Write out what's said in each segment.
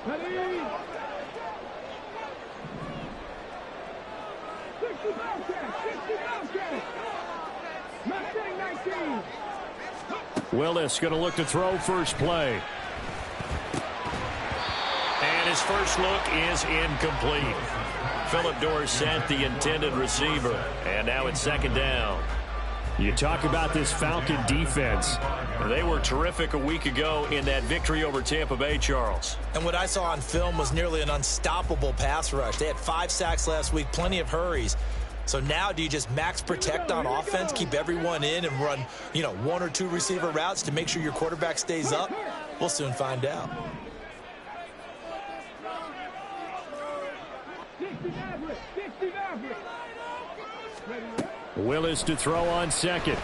Ready? Willis going to look to throw first play. And his first look is incomplete. Phillip Dorsett, the intended receiver. And now it's second down. You talk about this Falcon defense. They were terrific a week ago in that victory over Tampa Bay, Charles. And what I saw on film was nearly an unstoppable pass rush. They had 5 sacks last week, plenty of hurries. So now do you just max protect on offense, keep everyone in, and run, 1 or 2 receiver routes to make sure your quarterback stays up? We'll soon find out. Willis to throw on second.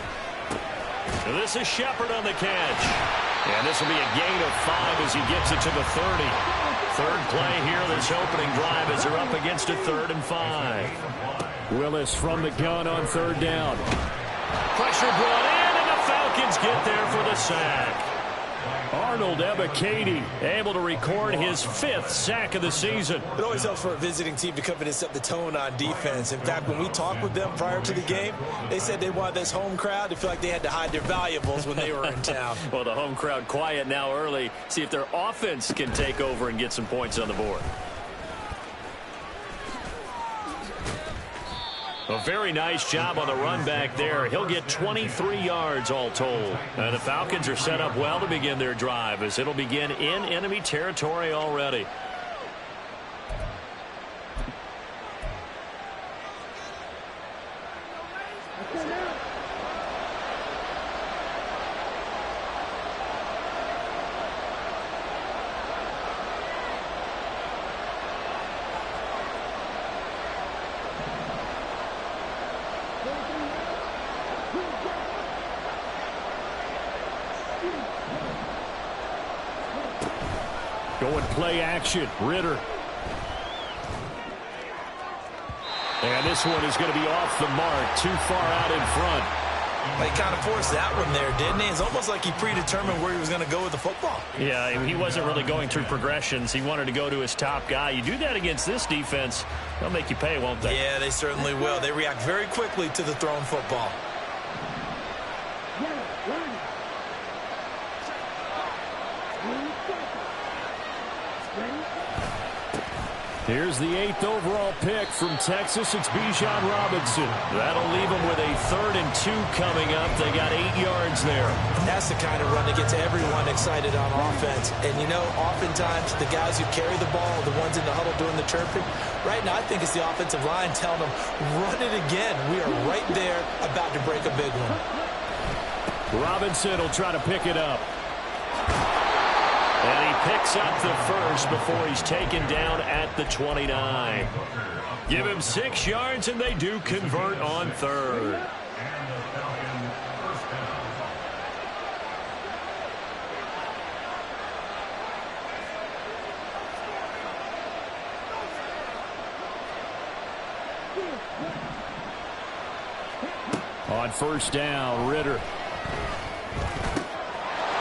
This is Shepard on the catch. And this will be a gain of 5 as he gets it to the 30. Third play here this opening drive as they're up against a 3rd and 5. Willis from the gun on 3rd down. Pressure brought in, and the Falcons get there for the sack. Arnold Ebiketie able to record his 5th sack of the season. It always helps for a visiting team to come in and set the tone on defense. In fact, when we talked with them prior to the game, they said they wanted this home crowd to feel like they had to hide their valuables when they were in town. Well, the home crowd quiet now early. See if their offense can take over and get some points on the board. A very nice job on the run back there. He'll get 23 yards all told. And the Falcons are set up well to begin their drive as it'll begin in enemy territory already. Going play action. Ridder. And this one is going to be off the mark. Too far out in front. He kind of forced that one there, didn't he? It's almost like he predetermined where he was going to go with the football. Yeah, he wasn't really going through progressions. He wanted to go to his top guy. You do that against this defense, they'll make you pay, won't they? Yeah, they certainly will. They react very quickly to the thrown football. Here's the 8th overall pick from Texas. It's Bijan Robinson. That'll leave them with a 3rd and 2 coming up. They got 8 yards there. That's the kind of run that gets everyone excited on offense. And, oftentimes the guys who carry the ball, the ones in the huddle doing the chirping, right now I think it's the offensive line telling them, run it again. We are right there about to break a big one. Robinson will try to pick it up. And he picks up the first before he's taken down at the 29. Give him 6 yards, and they do convert on 3rd. On 1st down, Ridder.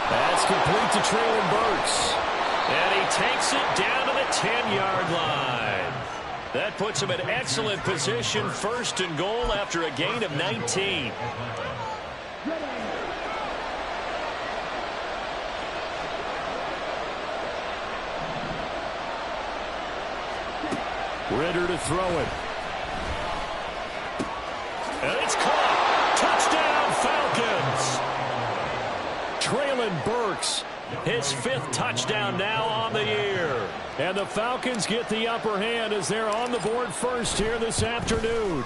That's complete to Treylon Burks. And he takes it down to the 10-yard line. That puts him in excellent position, 1st and goal after a gain of 19. Ridder to throw it. And it's caught. Touchdown, Falcons. Treylon Burks, his 5th touchdown now on the year. And the Falcons get the upper hand as they're on the board first here this afternoon.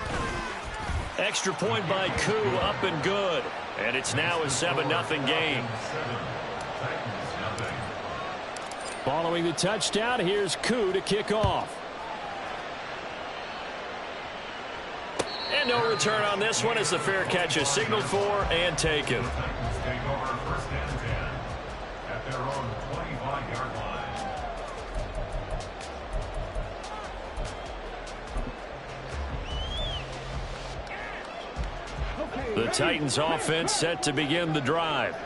Extra point by Koo, up and good. And it's now a 7-0 game. Following the touchdown, here's Koo to kick off. And no return on this one as the fair catch is signaled for and taken. The Titans offense set to begin the drive.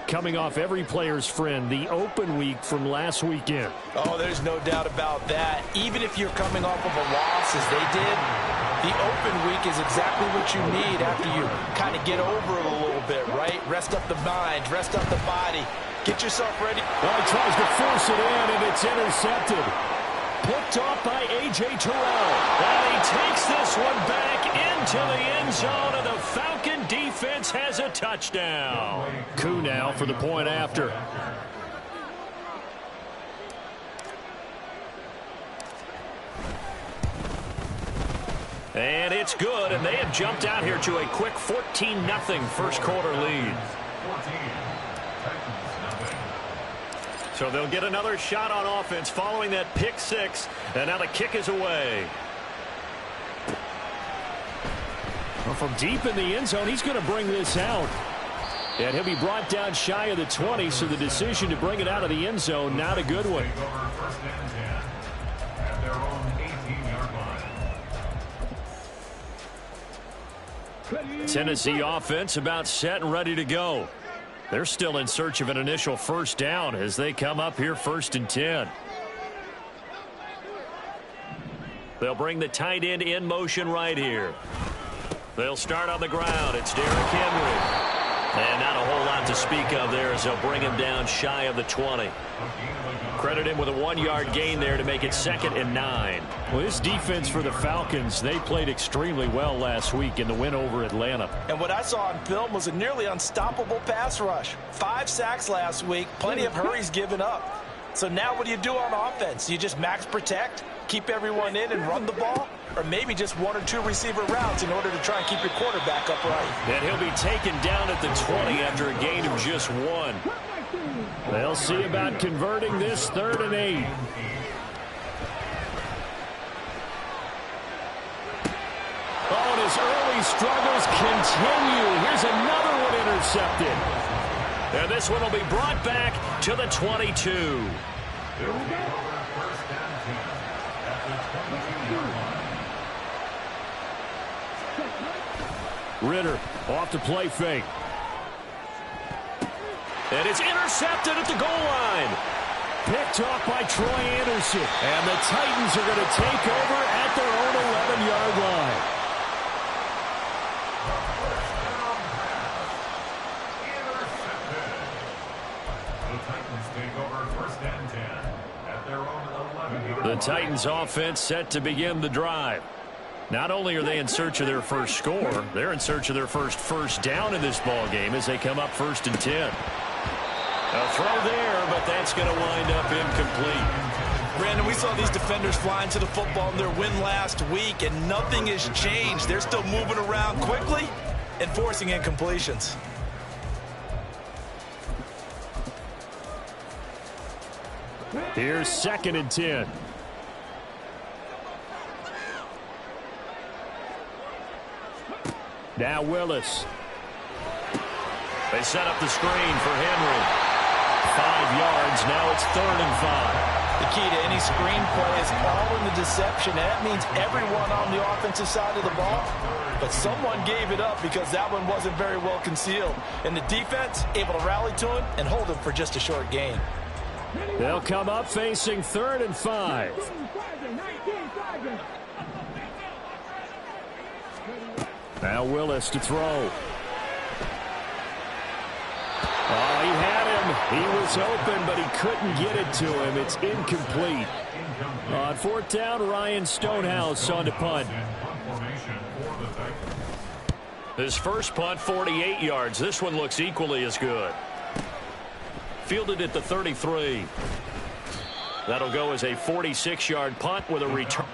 coming off every player's friend, the open week from last weekend. Oh, there's no doubt about that. Even if you're coming off of a loss as they did, the open week is exactly what you need after you kind of get over it a little bit, right? Rest up the mind, rest up the body. Get yourself ready. Well, he tries to force it in, and it's intercepted. Picked off by A.J. Terrell. And he takes this one back into the end zone, and the Falcon defense has a touchdown. Koo now for the point after. And it's good, and they have jumped out here to a quick 14-0 first quarter lead. So they'll get another shot on offense following that pick six, and now the kick is away. Well, from deep in the end zone, he's going to bring this out. And he'll be brought down shy of the 20, so the decision to bring it out of the end zone, not a good one. Tennessee offense about set and ready to go. They're still in search of an initial first down as they come up here 1st and 10. They'll bring the tight end in motion right here. They'll start on the ground. It's Derrick Henry. And not a whole lot to speak of there as they'll bring him down shy of the 20. Credit him with a 1-yard gain there to make it 2nd and 9. Well, this defense for the Falcons, they played extremely well last week in the win over Atlanta. And what I saw on film was a nearly unstoppable pass rush. 5 sacks last week, plenty of hurries given up. So now what do you do on offense? You just max protect, keep everyone in and run the ball? Or maybe just 1 or 2 receiver routes in order to try and keep your quarterback upright. And he'll be taken down at the 20 after a gain of just 1. They'll see about converting this 3rd and 8. Oh, and his early struggles continue. Here's another one intercepted. And this one will be brought back to the 22. Ritter off the play fake. And it's intercepted at the goal line. Picked off by Troy Anderson. And the Titans are going to take over at their own 11-yard line. The Titans offense set to begin the drive. Not only are they in search of their first score, they're in search of their first down in this ball game as they come up 1st and 10. A throw there, but that's going to wind up incomplete. Brandon, we saw these defenders flying to the football in their win last week, and nothing has changed. They're still moving around quickly and forcing incompletions. Here's 2nd and 10. Now Willis. They set up the screen for Henry. 5 yards. Now it's 3rd and 5. The key to any screen play is all in the deception. And that means everyone on the offensive side of the ball. But someone gave it up because that one wasn't very well concealed. And the defense able to rally to him and hold him for just a short gain. They'll come up facing 3rd and 5. Now Willis to throw. Oh, he had him. He was open, but he couldn't get it to him. It's incomplete. On 4th down, Ryan Stonehouse on to punt. His first punt, 48 yards. This one looks equally as good. Fielded at the 33. That'll go as a 46-yard punt with a return.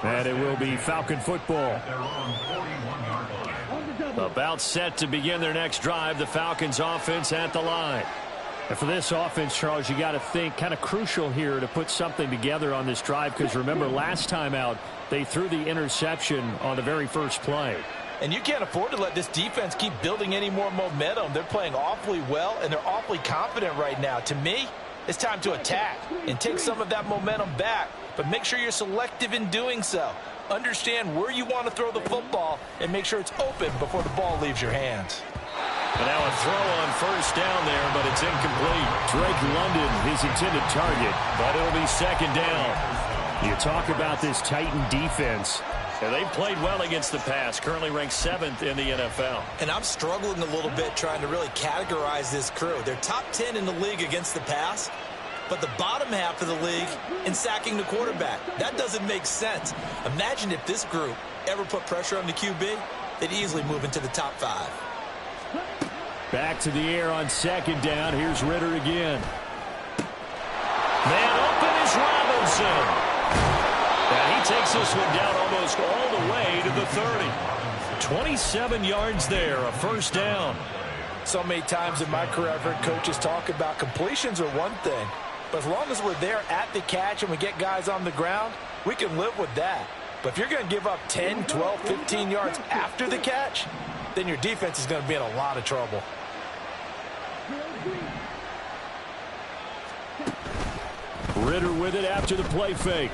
And it will be Falcon football. About set to begin their next drive. The Falcons offense at the line. And for this offense, Charles, you got to think kind of crucial here to put something together on this drive, because remember last time out they threw the interception on the very first play. And you can't afford to let this defense keep building any more momentum. They're playing awfully well, and they're awfully confident right now. To me, it's time to attack and take some of that momentum back, but make sure you're selective in doing so. Understand where you want to throw the football and make sure it's open before the ball leaves your hands. And now a throw on first down there, but it's incomplete. Drake London, his intended target, but it'll be second down. You talk about this Titan defense. And they've played well against the pass, currently ranked 7th in the NFL. And I'm struggling a little bit trying to really categorize this crew. They're top 10 in the league against the pass, but the bottom half of the league in sacking the quarterback. That doesn't make sense. Imagine if this group ever put pressure on the QB, they'd easily move into the top 5. Back to the air on second down. Here's Ritter again. Man open is Robinson. And he takes this one down almost all the way to the 30. 27 yards there, a first down. So many times in my career I've heard coaches talk about completions are one thing, but as long as we're there at the catch and we get guys on the ground, we can live with that. But if you're going to give up 10, 12, 15 yards after the catch, then your defense is going to be in a lot of trouble. Ritter with it after the play fake.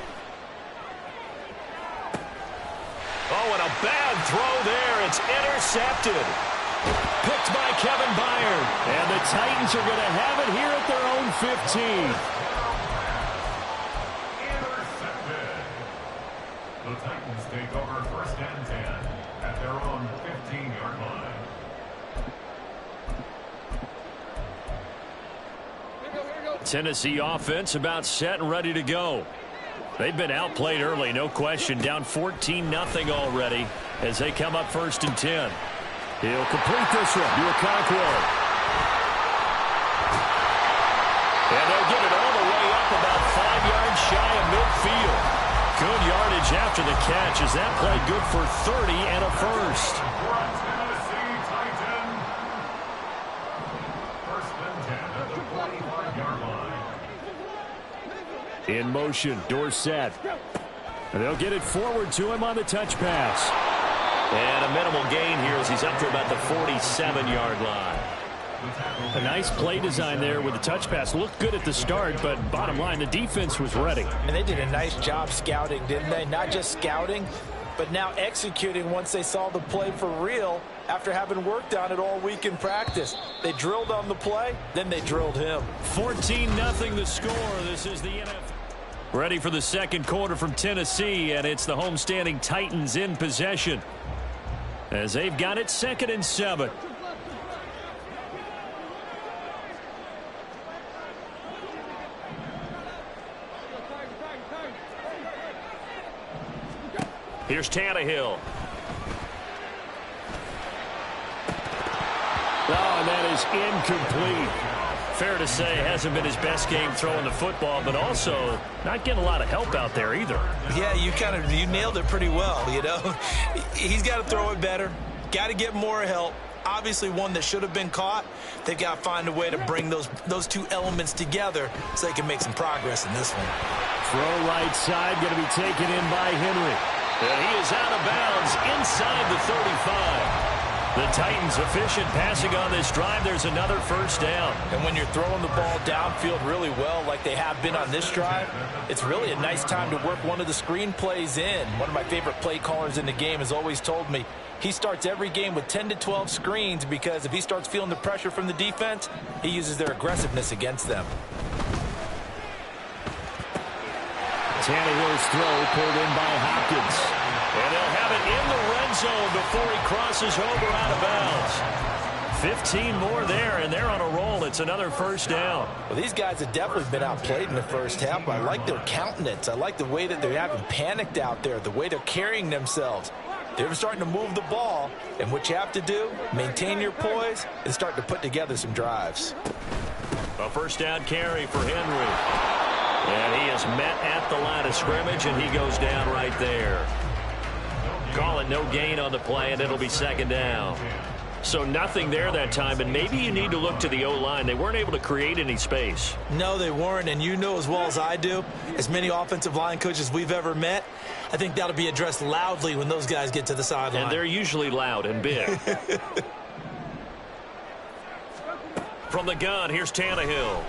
Oh, and a bad throw there. It's intercepted. Picked by Kevin Byard. And the Titans are going to have it here at their own 15. Intercepted. The Titans take over first and 10 at their own 15-yard line. Tennessee offense about set and ready to go. They've been outplayed early, no question. Down 14-0 already as they come up first and 10. He'll complete this one to Okonkwo. And they'll get it all the way up about 5 yards shy of midfield. Good yardage after the catch as that play good for 30 and a first. Tennessee Titan. First and 10 at the 45-yard line. In motion, Dorsett. And they'll get it forward to him on the touch pass. And a minimal gain here as he's up to about the 47-yard line. A nice play design there with the touch pass. Looked good at the start, but bottom line, the defense was ready. And they did a nice job scouting, didn't they? Not just scouting, but now executing once they saw the play for real after having worked on it all week in practice. They drilled on the play, then they drilled him. 14-0 the score. This is the NFL. Ready for the second quarter from Tennessee, and it's the homestanding Titans in possession as they've got it 2nd and 7. Here's Tannehill. Oh, and that is incomplete. Fair to say, hasn't been his best game throwing the football, but also not getting a lot of help out there either. Yeah, you nailed it pretty well, you know. He's got to throw it better, got to get more help. Obviously one that should have been caught. They've got to find a way to bring those two elements together so they can make some progress in this one. Throw right side, going to be taken in by Henry. And he is out of bounds inside the 35. The Titans efficient passing on this drive. There's another first down. And when you're throwing the ball downfield really well like they have been on this drive, it's really a nice time to work one of the screen plays in. One of my favorite play callers in the game has always told me he starts every game with 10 to 12 screens because if he starts feeling the pressure from the defense, he uses their aggressiveness against them. Tannehill's throw pulled in by Hopkins. And they'll have it in the red zone before he crosses over out of bounds. 15 more there, and they're on a roll. It's another first down. Well, these guys have definitely been outplayed in the first half. I like their countenance. I like the way that they haven't panicked out there, the way they're carrying themselves. They're starting to move the ball, and what you have to do, maintain your poise and start to put together some drives. A first down carry for Henry. And he is met at the line of scrimmage, and he goes down right there. Call it no gain on the play, and it'll be second down. So nothing there that time, and maybe you need to look to the O-line. They weren't able to create any space. No, they weren't, and you know as well as I do, as many offensive line coaches we've ever met, I think that'll be addressed loudly when those guys get to the sideline. And they're usually loud and big. From the gun, here's Tannehill.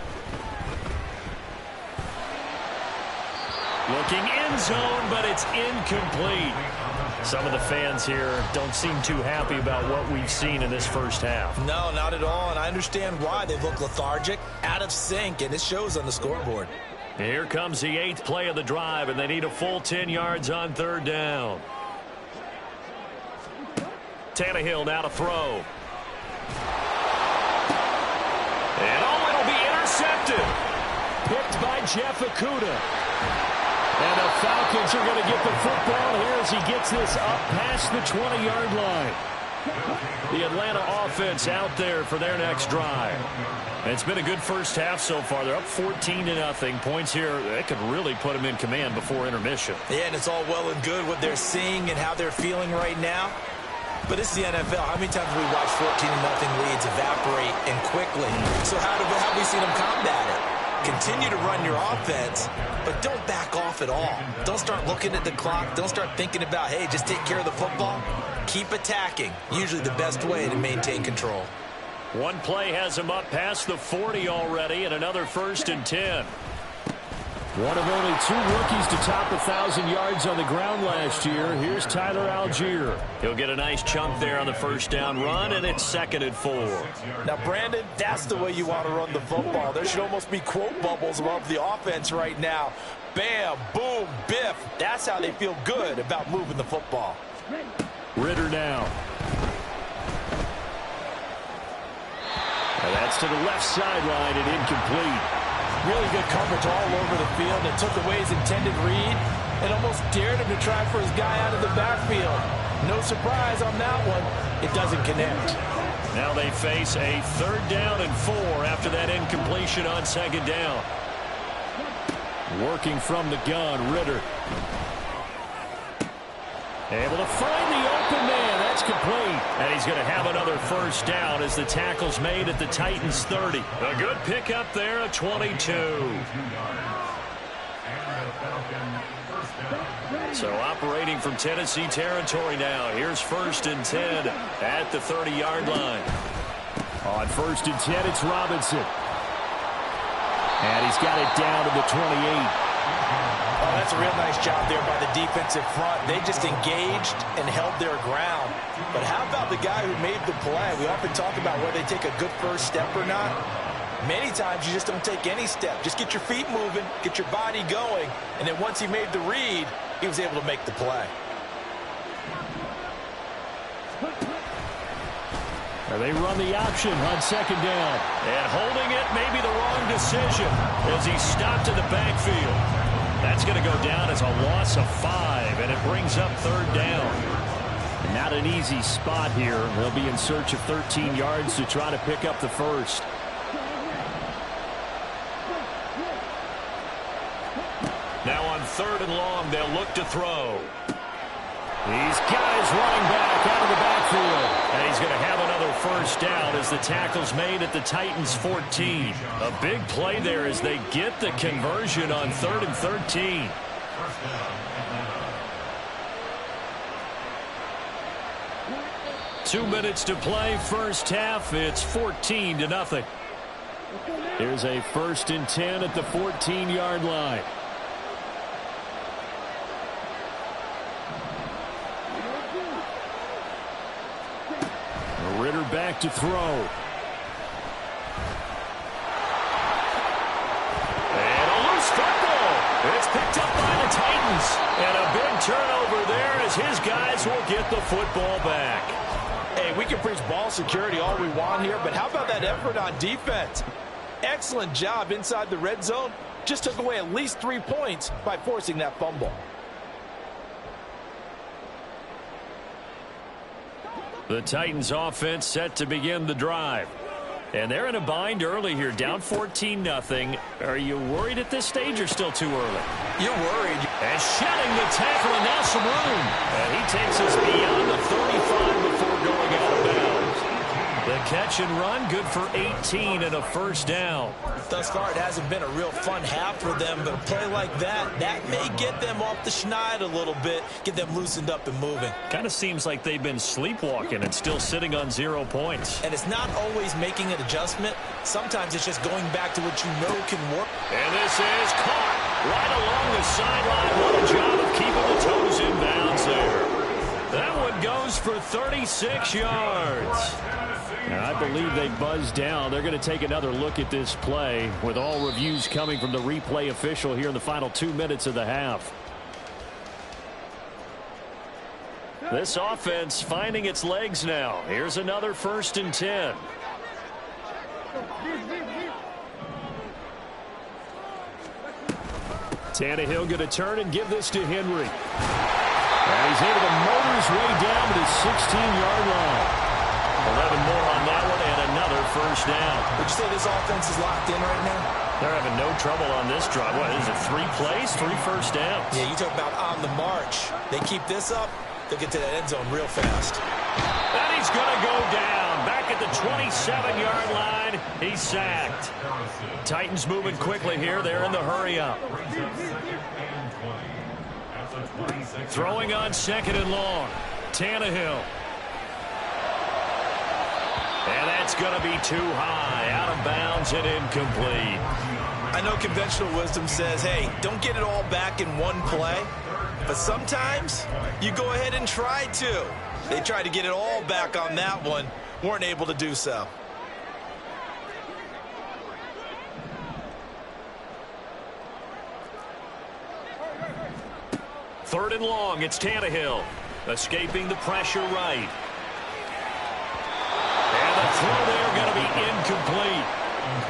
Looking end zone, but it's incomplete. Some of the fans here don't seem too happy about what we've seen in this first half. No, not at all, and I understand why. They look lethargic, out of sync, and it shows on the scoreboard. Here comes the 8th play of the drive, and they need a full 10 yards on 3rd down. Tannehill now to throw. And it'll be intercepted. Picked by Jeff Okudah. And the Falcons are going to get the football here as he gets this up past the 20-yard line. The Atlanta offense out there for their next drive. And it's been a good first half so far. They're up 14-0. Points here, that could really put them in command before intermission. Yeah, and it's all well and good what they're seeing and how they're feeling right now. But it's the NFL. How many times have we watched 14-0 leads evaporate and quickly? So how have we seen them combat it? Continue to run your offense, but don't back off at all. Don't start looking at the clock. Don't start thinking about, hey, just take care of the football. Keep attacking. Usually the best way to maintain control. One play has him up past the 40 already, and another 1st and 10. One of only 2 rookies to top 1,000 yards on the ground last year. Here's Tyler Algier. He'll get a nice chunk there on the first down run, and it's 2nd and 4. Now, Brandon, that's the way you want to run the football. There should almost be quote bubbles above the offense right now. Bam, boom, biff. That's how they feel good about moving the football. Ritter now. And that's to the left sideline and incomplete. Really good coverage all over the field. It took away his intended read and almost dared him to try for his guy out of the backfield. No surprise on that one. It doesn't connect. Now they face a 3rd down and 4 after that incompletion on 2nd down. Working from the gun, Ritter. Able to find the open man. That's complete. And he's going to have another first down as the tackle's made at the Titans 30. A good pickup there at 22. So operating from Tennessee territory now. Here's 1st and 10 at the 30-yard line. On 1st and 10, it's Robinson. And he's got it down to the 28. Oh, that's a real nice job there by the defensive front. They just engaged and held their ground. But how about the guy who made the play? We often talk about whether they take a good first step or not. Many times you just don't take any step. Just get your feet moving, get your body going, and then once he made the read, he was able to make the play. And they run the option on 2nd down. And holding it may be the wrong decision as he stopped in the backfield. That's going to go down as a loss of 5, and it brings up 3rd down. And not an easy spot here. They'll be in search of 13 yards to try to pick up the first. Now on 3rd and long, they'll look to throw. These guys running back out of the backfield. And he's going to have another first down as the tackle's made at the Titans 14. A big play there as they get the conversion on 3rd and 13. Two minutes to play first half. It's 14-0. Here's a 1st and 10 at the 14-yard line. Ritter back to throw. And a loose football. It's picked up by the Titans. And a big turnover there as his guys will get the football back. Hey, we can preach ball security all we want here, but how about that effort on defense? Excellent job inside the red zone. Just took away at least 3 points by forcing that fumble. The Titans offense set to begin the drive. And they're in a bind early here, down 14-0. Are you worried at this stage or still too early? You're worried. And shedding the tackle, and now some room. And he takes us beyond the 35 before going out of bounds. catch and run, good for 18 and a first down. Thus far, it hasn't been a real fun half for them, but a play like that may get them off the schneid a little bit, get them loosened up and moving. Kind of seems like they've been sleepwalking and still sitting on 0 points. And it's not always making an adjustment. Sometimes it's just going back to what you know can work. And this is caught right along the sideline. What a job of keeping the toes in bounds there. That one goes for 36 yards. And I believe they buzzed down. They're going to take another look at this play with all reviews coming from the replay official here in the final 2 minutes of the half. This offense finding its legs now. Here's another 1st and 10. Tannehill going to turn and give this to Henry. And he's able to motor his way down to the 16-yard line. 11 more on that one and another first down. Would you say this offense is locked in right now? They're having no trouble on this drive. What is it, 3 plays, 3 first downs? Yeah, you talk about on the march. They keep this up, they'll get to that end zone real fast. And he's going to go down. Back at the 27-yard line, he's sacked. Titans moving quickly here. They're in the hurry-up. Throwing on 2nd and long. Tannehill. And that's going to be too high. Out of bounds and incomplete. I know conventional wisdom says, hey, don't get it all back in one play. But sometimes you go ahead and try to. They tried to get it all back on that one. Weren't able to do so. Third and long, it's Tannehill. Escaping the pressure right. And the throw there going to be incomplete.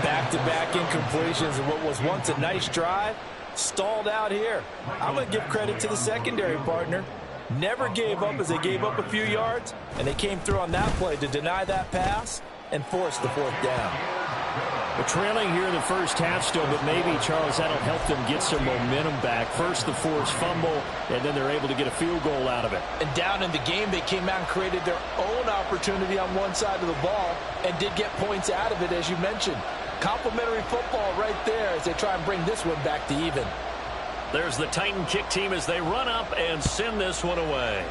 Back-to-back incompletions and what was once a nice drive, stalled out here. I'm going to give credit to the secondary partner. Never gave up as they gave up a few yards, and they came through on that play to deny that pass and force the 4th down. They're trailing here in the first half still, but maybe, Charles, that'll help them get some momentum back. First the forced fumble, and then they're able to get a field goal out of it. And down in the game, they came out and created their own opportunity on one side of the ball and did get points out of it, as you mentioned. Complimentary football right there as they try and bring this one back to even. There's the Titan kick team as they run up and send this one away.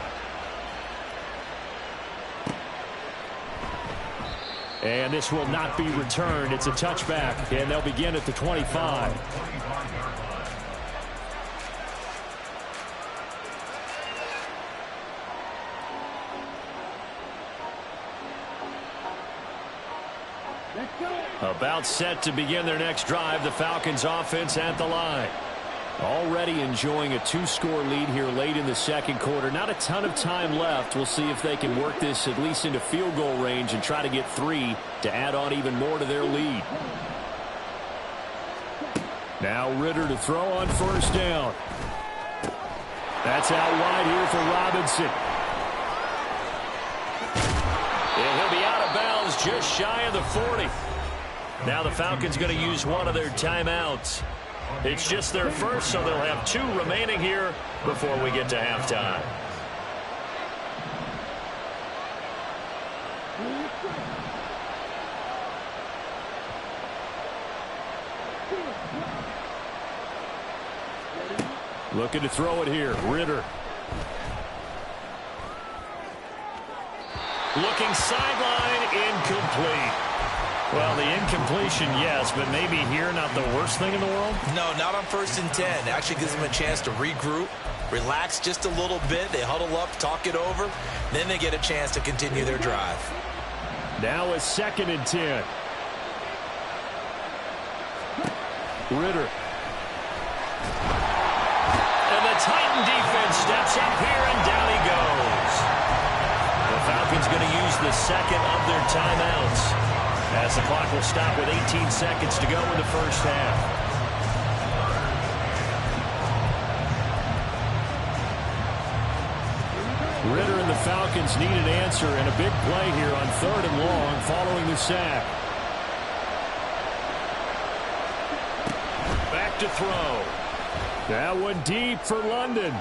And this will not be returned. It's a touchback, and they'll begin at the 25. About set to begin their next drive, the Falcons offense at the line. Already enjoying a 2-score lead here late in the second quarter. Not a ton of time left. We'll see if they can work this at least into field goal range and try to get 3 to add on even more to their lead. Now Ritter to throw on first down. That's out wide here for Robinson. And he'll be out of bounds just shy of the 40. Now the Falcons going to use one of their timeouts. It's just their first, so they'll have 2 remaining here before we get to halftime. Looking to throw it here, Ritter. Looking sideline, incomplete. Well, the incompletion, yes, but maybe here not the worst thing in the world? No, not on 1st and 10. Actually gives them a chance to regroup, relax just a little bit. They huddle up, talk it over. Then they get a chance to continue their drive. Now a 2nd and 10. Ritter. And the Titan defense steps up here, and down he goes. The Falcons going to use the second of their timeouts, as the clock will stop with 18 seconds to go in the first half. Ritter and the Falcons need an answer, and a big play here on 3rd and long following the sack. Back to throw. That one deep for London.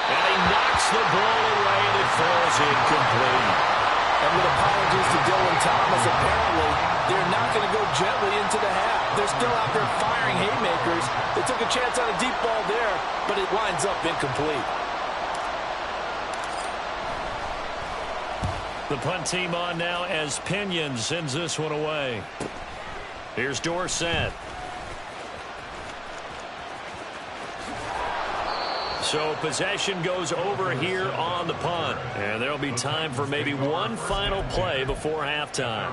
And he knocks the ball away, and it falls incomplete. And with a power apologies to Dylan Thomas. Apparently, they're not going to go gently into the half. They're still out there firing haymakers. They took a chance on a deep ball there, but it winds up incomplete. The punt team on now as Pinion sends this one away. Here's Dorsett. So possession goes over here on the punt. And there'll be time for maybe one final play before halftime.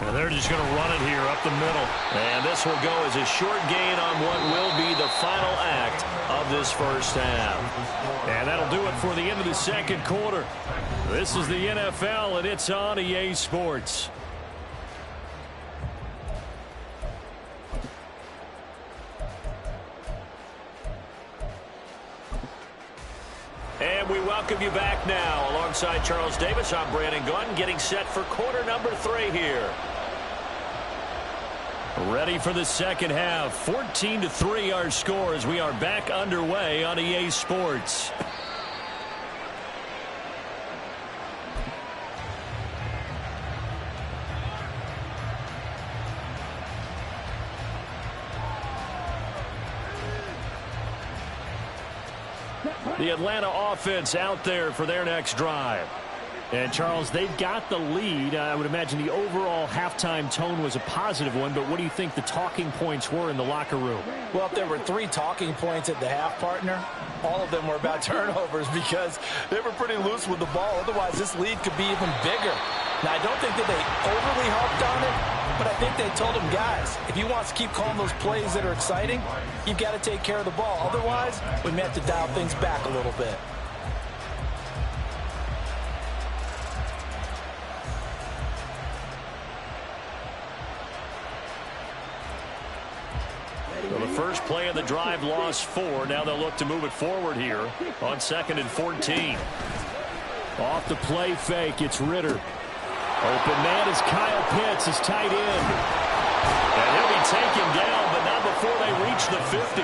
And they're just going to run it here up the middle. And this will go as a short gain on what will be the final act of this first half. And that'll do it for the end of the second quarter. This is the NFL, and it's on EA Sports. And we welcome you back now. Alongside Charles Davis, I'm Brandon Gunn, getting set for quarter number 3 here. Ready for the second half. 14-3 our score as we are back underway on EA Sports. The Atlanta offense out there for their next drive. And, Charles, they've got the lead. I would imagine the overall halftime tone was a positive one, but what do you think the talking points were in the locker room? Well, if there were 3 talking points at the half, partner, all of them were about turnovers because they were pretty loose with the ball. Otherwise, this lead could be even bigger. Now, I don't think that they overly harped on it, but I think they told them, guys, if you want to keep calling those plays that are exciting, you've got to take care of the ball. Otherwise, we may have to dial things back a little bit. So the first play of the drive lost 4. Now they'll look to move it forward here on 2nd and 14. Off the play fake, it's Ritter. Open man is Kyle Pitts, his tight end. And he'll be taken down, but not before they reach the 50.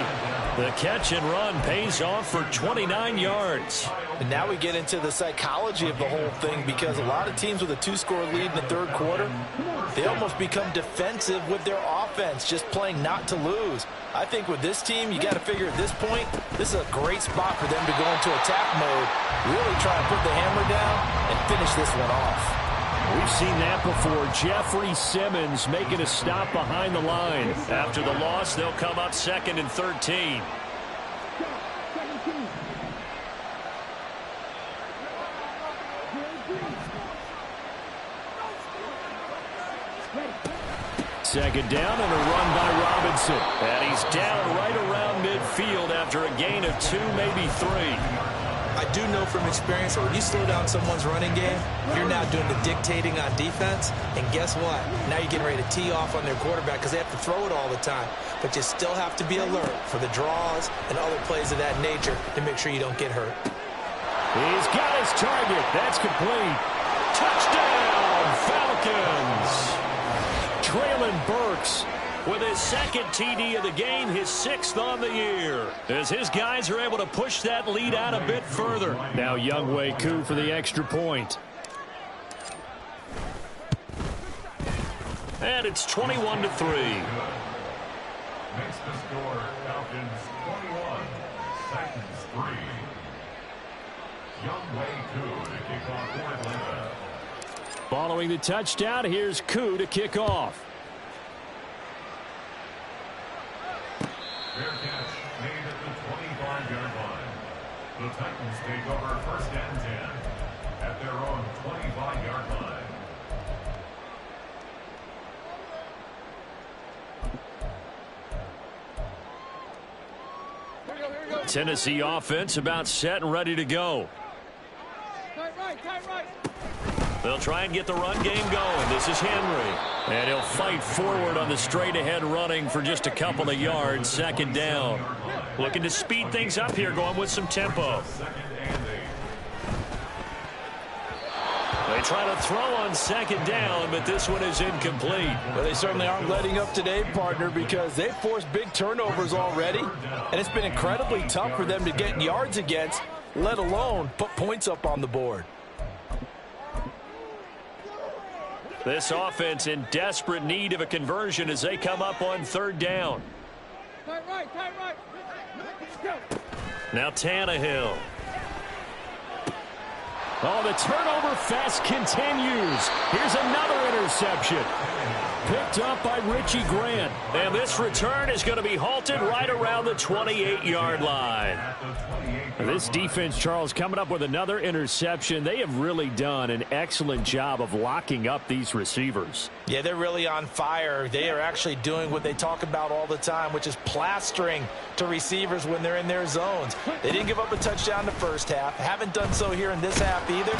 The catch and run pays off for 29 yards. And now we get into the psychology of the whole thing because a lot of teams with a 2-score lead in the third quarter, they almost become defensive with their offense, just playing not to lose. I think with this team, you got to figure at this point, this is a great spot for them to go into attack mode, really try to put the hammer down and finish this one off. We've seen that before. Jeffrey Simmons making a stop behind the line. After the loss, they'll come up 2nd and 13. Second down and a run by Robinson. And he's down right around midfield after a gain of 2, maybe 3. I do know from experience that when you slow down someone's running game, you're now doing the dictating on defense. And guess what? Now you're getting ready to tee off on their quarterback because they have to throw it all the time. But you still have to be alert for the draws and other plays of that nature to make sure you don't get hurt. He's got his target. That's complete. Touchdown, Falcons. Traylon Burks with his 2nd TD of the game, his 6th on the year, as his guys are able to push that lead out a bit further. Now Younghoe Koo for the extra point. And it's 21-3. Makes the score Falcons 21, Titans 3. Younghoe Koo to kick off for Atlanta. Following the touchdown, here's Koo to kick off. Fair catch made at the 25-yard line. The Titans take over 1st and 10 at their own 25-yard line. Tennessee offense about set and ready to go. They'll try and get the run game going. This is Henry. And he'll fight forward on the straight-ahead running for just a couple of yards. 2nd down. Looking to speed things up here, going with some tempo. They try to throw on second down, but this one is incomplete. Well, they certainly aren't letting up today, partner, because they've forced big turnovers already, and it's been incredibly tough for them to get yards against, let alone put points up on the board. This offense in desperate need of a conversion as they come up on third down. Tight right. Go. Now Tannehill. Oh, the turnover fest continues. Here's another interception. Picked up by Richie Grant. And this return is going to be halted right around the 28-yard line. This defense, Charles, coming up with another interception. They have really done an excellent job of locking up these receivers. Yeah, they're really on fire. They are actually doing what they talk about all the time, which is plastering to receivers when they're in their zones. They didn't give up a touchdown the first half. Haven't done so here in this half either.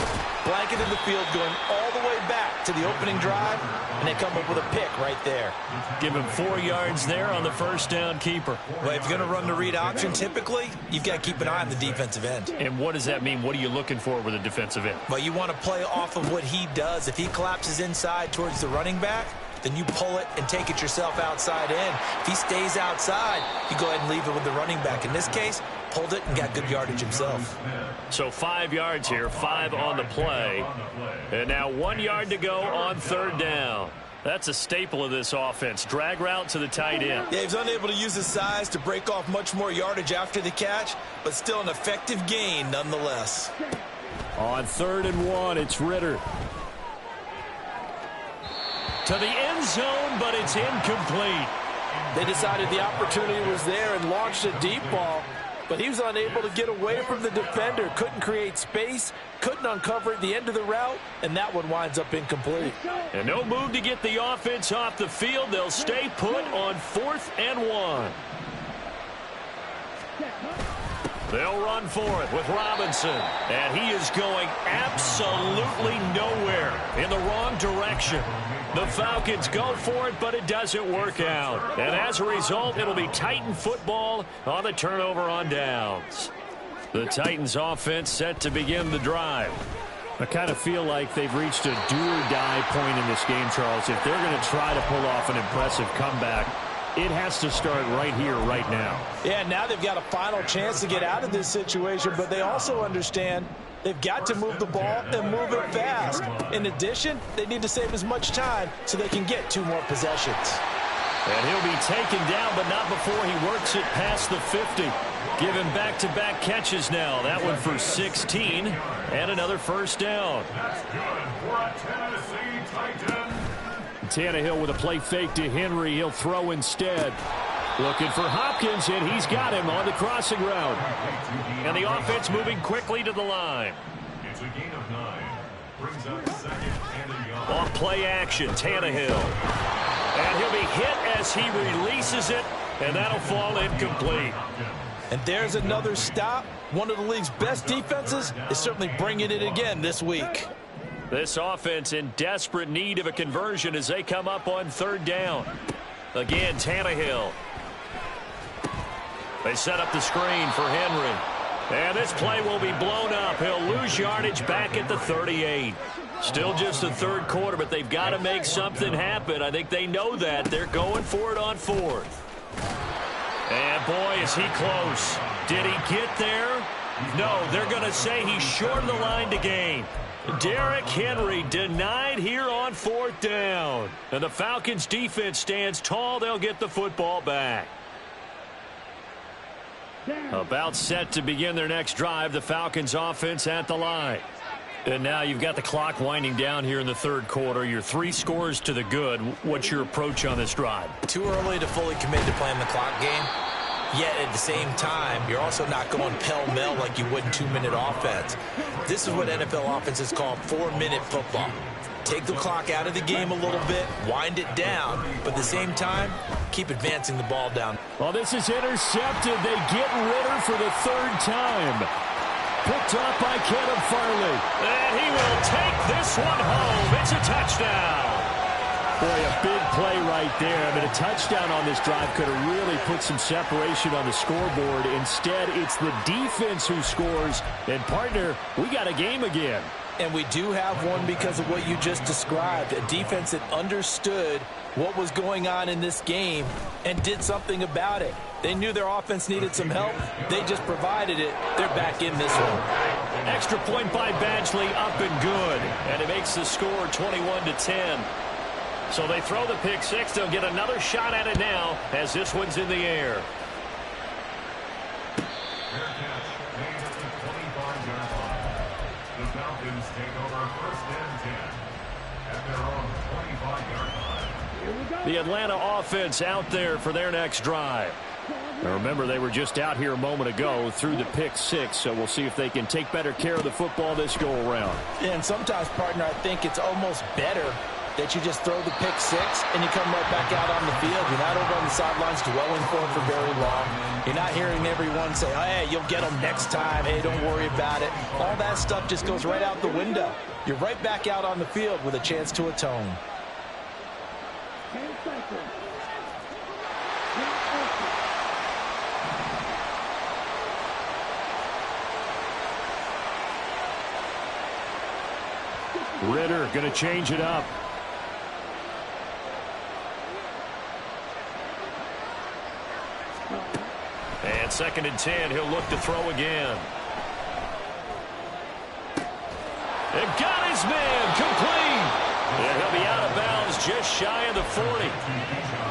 Blanketed the field going all the way back to the opening drive, and they come up with a pick right there. Give him 4 yards there on the first down keeper. Well, if you're going to run the read option, typically, you've got to keep an eye on the defensive end. And what does that mean? What are you looking for with a defensive end? Well, you want to play off of what he does. If he collapses inside towards the running back, then you pull it and take it yourself outside in. If he stays outside, you go ahead and leave it with the running back. In this case, pulled it and got good yardage himself. So 5 yards here, 5 on the play. And now 1 yard to go on third down. That's a staple of this offense. Drag route to the tight end. Yeah, he's unable to use his size to break off much more yardage after the catch, but still an effective gain nonetheless. On 3rd and 1, it's Ritter. To the end zone, but it's incomplete. They decided the opportunity was there and launched a deep ball, but he was unable to get away from the defender. Couldn't create space, couldn't uncover at the end of the route, and that one winds up incomplete. And no move to get the offense off the field. They'll stay put on 4th and 1. They'll run for it with Robinson. And he is going absolutely nowhere in the wrong direction. The Falcons go for it, but it doesn't work out. And as a result, it'll be Titan football on the turnover on downs. The Titans offense set to begin the drive. I kind of feel like they've reached a do-or-die point in this game, Charles. If they're going to try to pull off an impressive comeback, it has to start right here, right now. Yeah, now they've got a final chance to get out of this situation, but they also understand they've got to move the ball and move it fast. In addition, they need to save as much time so they can get 2 more possessions. And he'll be taken down, but not before he works it past the 50. Give him back-to-back catches now. That one for 16 and another first down. That's good for a Tennessee Titan. Tannehill with a play fake to Henry. He'll throw instead. Looking for Hopkins, and he's got him on the crossing route. And the offense moving quickly to the line. It's a gain of 9. Brings up 2nd and a yard. Off play action, Tannehill. And he'll be hit as he releases it, and that'll fall incomplete. And there's another stop. One of the league's best defenses is certainly bringing it again this week. This offense in desperate need of a conversion as they come up on third down. Again, Tannehill. They set up the screen for Henry. And this play will be blown up. He'll lose yardage back at the 38. Still just the third quarter, but they've got to make something happen. I think they know that. They're going for it on 4th. And boy, is he close. Did he get there? No, they're going to say he's short of the line to gain. Derrick Henry denied here on 4th down. And the Falcons defense stands tall. They'll get the football back. About set to begin their next drive. The Falcons offense at the line. And now you've got the clock winding down here in the third quarter. You're 3 scores to the good. What's your approach on this drive? Too early to fully commit to playing the clock game. Yet at the same time, you're also not going pell-mell like you would in 2-minute offense. This is what NFL offenses call 4-minute football. Take the clock out of the game a little bit, wind it down, but at the same time, keep advancing the ball down. Well, this is intercepted. They get Ritter for the 3rd time. Picked up by Kevin Farley. And he will take this one home. It's a touchdown. Boy, a big play right there. I mean, a touchdown on this drive could have really put some separation on the scoreboard. Instead, it's the defense who scores. And, partner, we got a game again. And we do have one because of what you just described, a defense that understood what was going on in this game and did something about it. They knew their offense needed some help. They just provided it. They're back in this one. Extra point by Badgley, up and good. And it makes the score 21-10. So they throw the pick six. They'll get another shot at it now as this one's in the air. Fair catch made at the 25-yard line. The Falcons take over first and 10 at their own 25-yard line. The Atlanta offense out there for their next drive. Now remember, they were just out here a moment ago through the pick six, so we'll see if they can take better care of the football this go-around. And sometimes, partner, I think it's almost better that you just throw the pick six and you come right back out on the field. You're not over on the sidelines dwelling for it for very long. You're not hearing everyone say, oh, hey, you'll get them next time. Hey, don't worry about it. All that stuff just goes right out the window. You're right back out on the field with a chance to atone. Ridder going to change it up. And second and 10, he'll look to throw again. And got his man complete. And he'll be out of bounds just shy of the 40.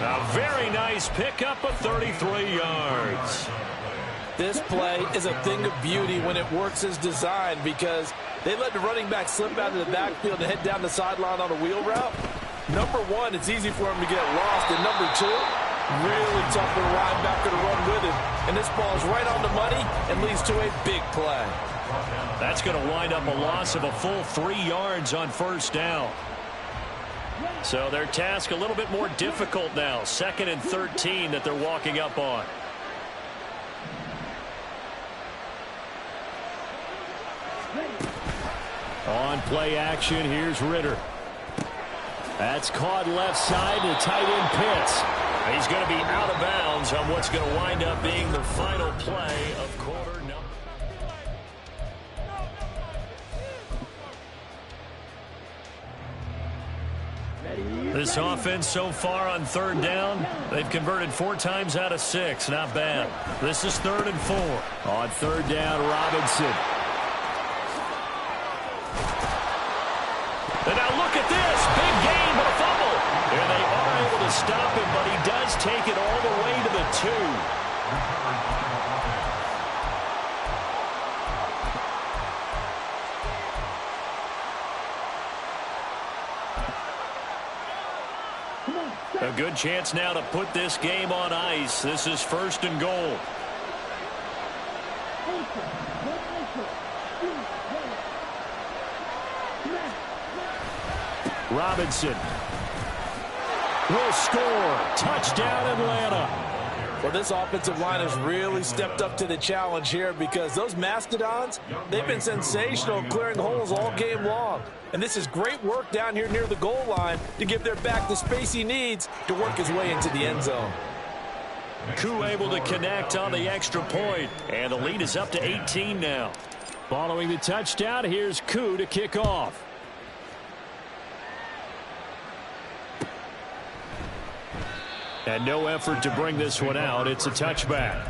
A very nice pickup of 33 yards. This play is a thing of beauty when it works as designed because they let the running back slip out of the backfield and head down the sideline on a wheel route. Number one, it's easy for him to get lost. And number two, really tough for the linebacker to run with him. And this ball is right on the money and leads to a big play. That's going to wind up a loss of a full 3 yards on first down. So their task a little bit more difficult now. 2nd and 13 that they're walking up on. On play action, here's Ridder. That's caught left side to tight end Pitts. He's going to be out of bounds on what's going to wind up being the final play of quarter number. This offense so far on third down, they've converted 4 times out of 6. Not bad. This is 3rd and 4. On third down, Robinson. And now look at this. Big gain, but a fumble. And they are able to stop him, but he does take it all the way to the 2. A good chance now to put this game on ice. This is 1st and goal. Robinson will score. Touchdown, Atlanta. Well, this offensive line has really stepped up to the challenge here because those Mastodons, they've been sensational clearing holes all game long. And this is great work down here near the goal line to give their back the space he needs to work his way into the end zone. Koo able to connect on the extra point, and the lead is up to 18 now. Following the touchdown, here's Koo to kick off. And no effort to bring this one out. It's a touchback.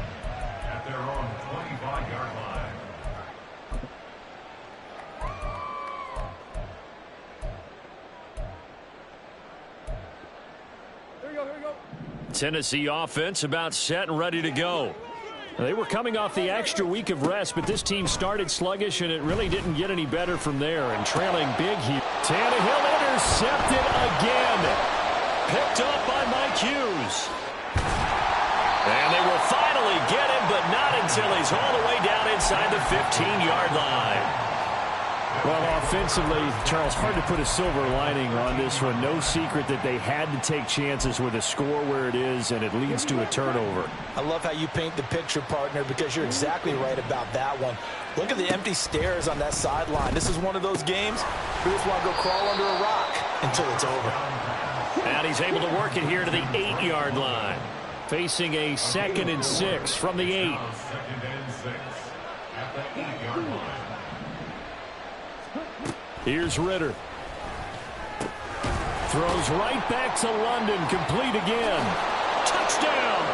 At their own 25-yard line. Here we go, here we go. Tennessee offense about set and ready to go. They were coming off the extra week of rest, but this team started sluggish, and it really didn't get any better from there. And trailing big here. Tannehill intercepted again. Picked up by Mike Hughes. And they will finally get him, but not until he's all the way down inside the 15-yard line. Well, offensively, Charles, hard to put a silver lining on this one. No secret that they had to take chances with a score where it is, and it leads to a turnover. I love how you paint the picture, partner, because you're exactly right about that one. Look at the empty stairs on that sideline. This is one of those games we just want to go crawl under a rock until it's over. And he's able to work it here to the 8-yard line. Facing a 2nd and 6 from the 8. 2nd and 6 at the 8-yard line. Here's Ritter. Throws right back to London. Complete again. Touchdown!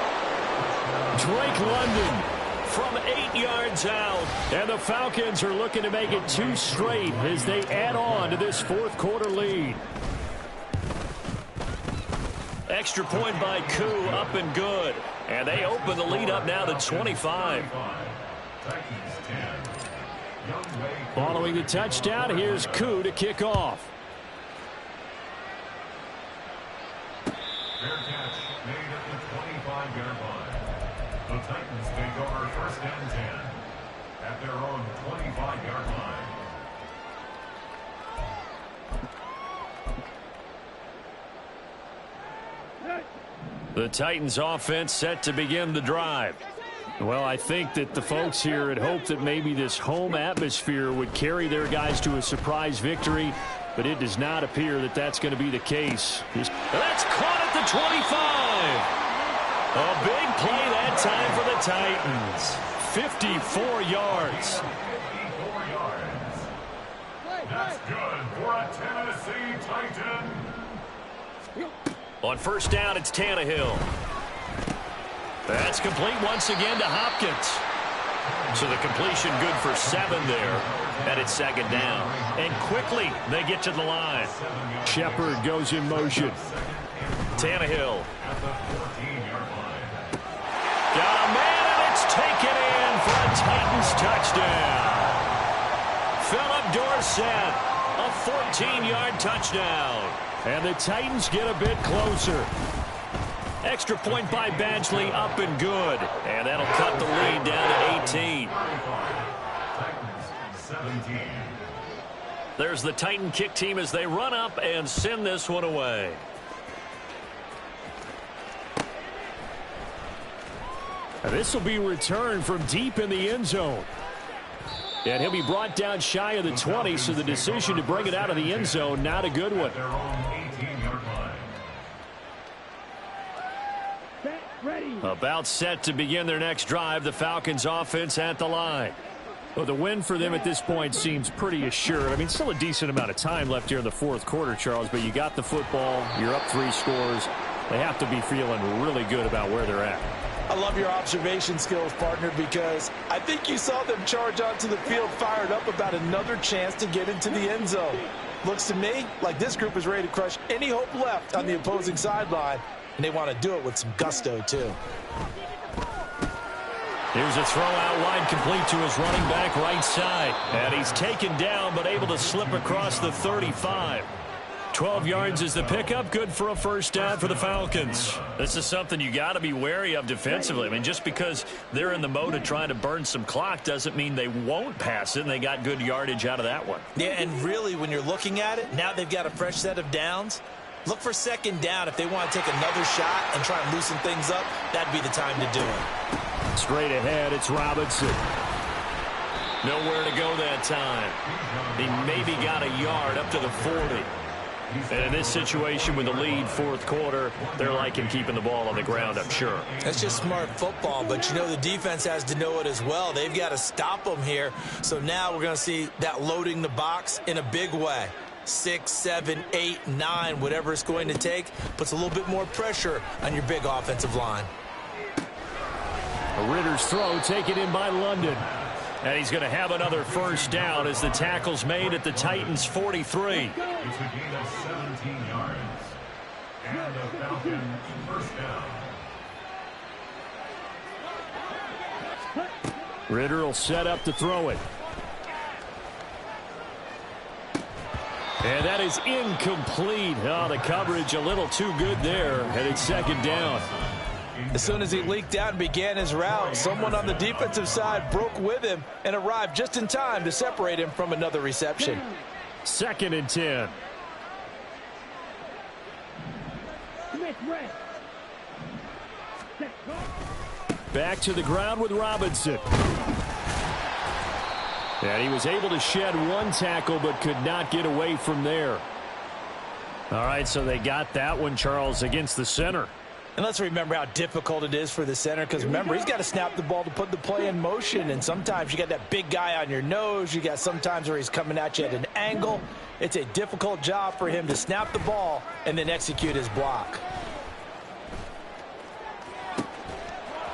Drake London from 8 yards out. And the Falcons are looking to make it 2 straight as they add on to this fourth quarter lead. Extra point by Koo, up and good. And they open the lead up now to 25. Following the touchdown, here's Koo to kick off. Fair catch made at the 25-yard line. The Titans take over first and 10 at their own 25-yard line. The Titans offense set to begin the drive. Well, I think that the folks here had hoped that maybe this home atmosphere would carry their guys to a surprise victory, but it does not appear that that's going to be the case. That's caught at the 25. A big play that time for the Titans. 54 yards. 54 yards. That's good for a Tennessee Titan. On first down, it's Tannehill. That's complete once again to Hopkins. So the completion good for 7 there. And it's second down. And quickly, they get to the line. Shepard goes in motion. Tannehill. At the 14-yard line. Got a man, and it's taken in for a Titans touchdown. Philip Dorsett, a 14-yard touchdown. And the Titans get a bit closer. Extra point by Badgley, up and good. And that'll cut the lead down to 18. Titans 17. There's the Titan kick team as they run up and send this one away. This will be returned from deep in the end zone. And he'll be brought down shy of the 20, so the decision to bring it out of the end zone, not a good one. Their own 18-yard line. About set to begin their next drive, the Falcons offense at the line. Well, the win for them at this point seems pretty assured. I mean, still a decent amount of time left here in the fourth quarter, Charles, but you got the football, you're up 3 scores. They have to be feeling really good about where they're at. I love your observation skills, partner, because I think you saw them charge onto the field fired up about another chance to get into the end zone. Looks to me like this group is ready to crush any hope left on the opposing sideline, and they want to do it with some gusto, too. Here's a throw out wide, complete to his running back right side. And he's taken down but able to slip across the 35. 12 yards is the pickup, good for a first down for the Falcons. This is something you got to be wary of defensively. I mean, just because they're in the mode of trying to burn some clock doesn't mean they won't pass it, and they got good yardage out of that one. Yeah, and really, when you're looking at it, now they've got a fresh set of downs. Look for second down. If they want to take another shot and try and loosen things up, that'd be the time to do it. Straight ahead, it's Robinson. Nowhere to go that time. He maybe got a yard up to the 40. And in this situation with the lead fourth quarter, they're liking keeping the ball on the ground, I'm sure. That's just smart football, but you know the defense has to know it as well. They've got to stop them here. So now we're going to see that loading the box in a big way. 6, 7, 8, 9, whatever it's going to take, puts a little bit more pressure on your big offensive line. A Ritter's throw taken in by London. And he's going to have another first down as the tackle's made at the Titans' 43. It's a gain of 17 yards. And the Falcons first down. Ritter will set up to throw it. And that is incomplete. Oh, the coverage a little too good there. And it's second down. As soon as he leaked out and began his route, someone on the defensive side broke with him and arrived just in time to separate him from another reception. 2nd and 10. Back to the ground with Robinson. And he was able to shed 1 tackle but could not get away from there. All right, so they got that one, Charles, against the center. And let's remember how difficult it is for the center, because remember, he's got to snap the ball to put the play in motion, and sometimes you got that big guy on your nose. You got sometimes where he's coming at you at an angle. It's a difficult job for him to snap the ball and then execute his block.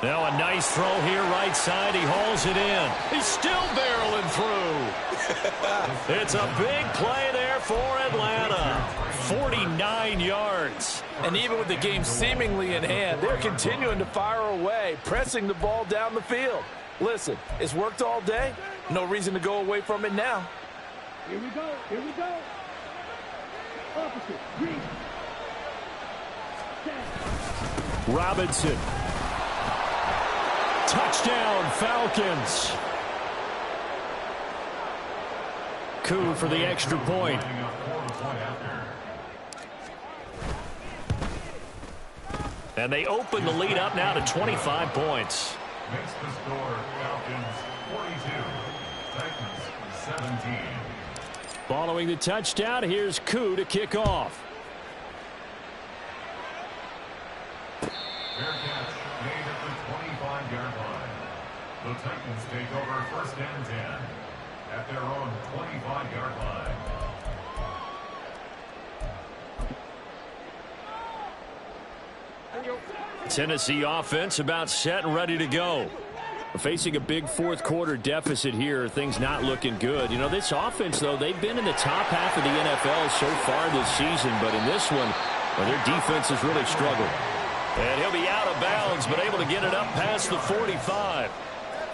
Now a nice throw here right side. He hauls it in. He's still barreling through. It's a big play there for Atlanta. 49 yards. And even with the game seemingly in hand, they're continuing to fire away, pressing the ball down the field. Listen, it's worked all day. No reason to go away from it now. Here we go. Here we go. Opposite. Green. Set. Robinson. Touchdown, Falcons. Koo for the extra point. And they open the lead up now to 25 points. Makes the score Falcons 42, Titans 17. Following the touchdown, here's Koo to kick off. Fair catch made at the 25-yard line. The Titans take over first and 10 at their own 25-yard line. Tennessee offense about set and ready to go. Facing a big fourth quarter deficit here, things not looking good. You know, this offense, though, they've been in the top half of the NFL so far this season, but in this one, well, their defense has really struggled. And he'll be out of bounds, but able to get it up past the 45.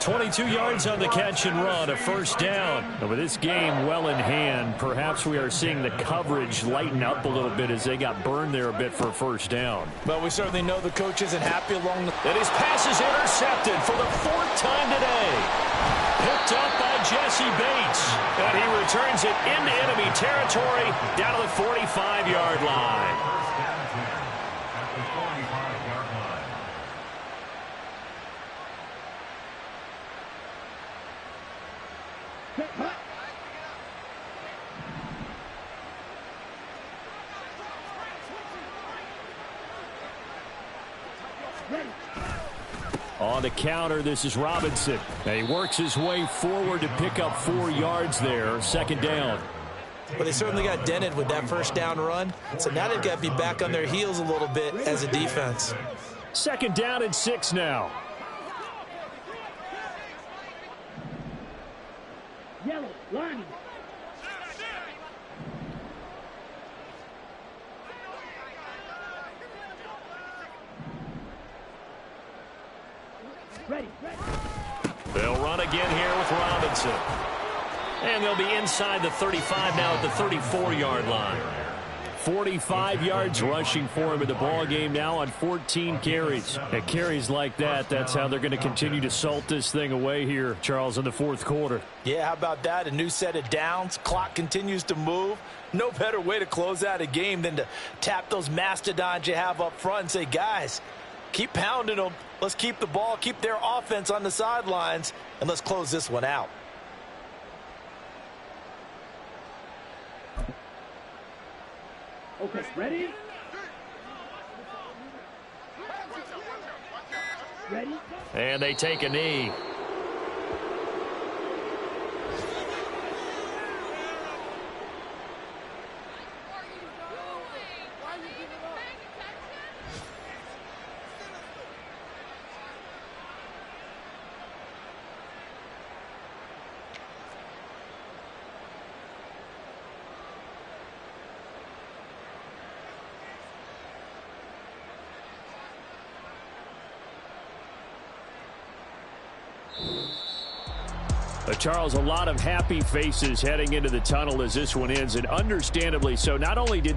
22 yards on the catch and run, a first down. And with this game well in hand, perhaps we are seeing the coverage lighten up a little bit as they got burned there a bit for a first down. But we certainly know the coach isn't happy along the... And his pass is intercepted for the fourth time today. Picked up by Jesse Bates. And he returns it into enemy territory down to the 45-yard line. First and 10 at the 45-yard line. Set. Hut. Ready. On the counter, this is Robinson. And he works his way forward to pick up 4 yards there. Second down. Well, they certainly got dented with that first down run. So now they've got to be back on their heels a little bit as a defense. Second down and 6 now. Yellow. Line. Ready. They'll run again here with Robinson. And they'll be inside the 35 now at the 34-yard line. 45 yards rushing for him in the ball game now on 14 carries. At carries like that, that's how they're going to continue to salt this thing away here, Charles, in the fourth quarter. Yeah, how about that? A new set of downs. Clock continues to move. No better way to close out a game than to tap those mastodons you have up front and say, guys, keep pounding them. Let's keep the ball, keep their offense on the sidelines, and let's close this one out. Okay. Ready. Ready. And they take a knee. Charles, a lot of happy faces heading into the tunnel as this one ends, and understandably so. Not only did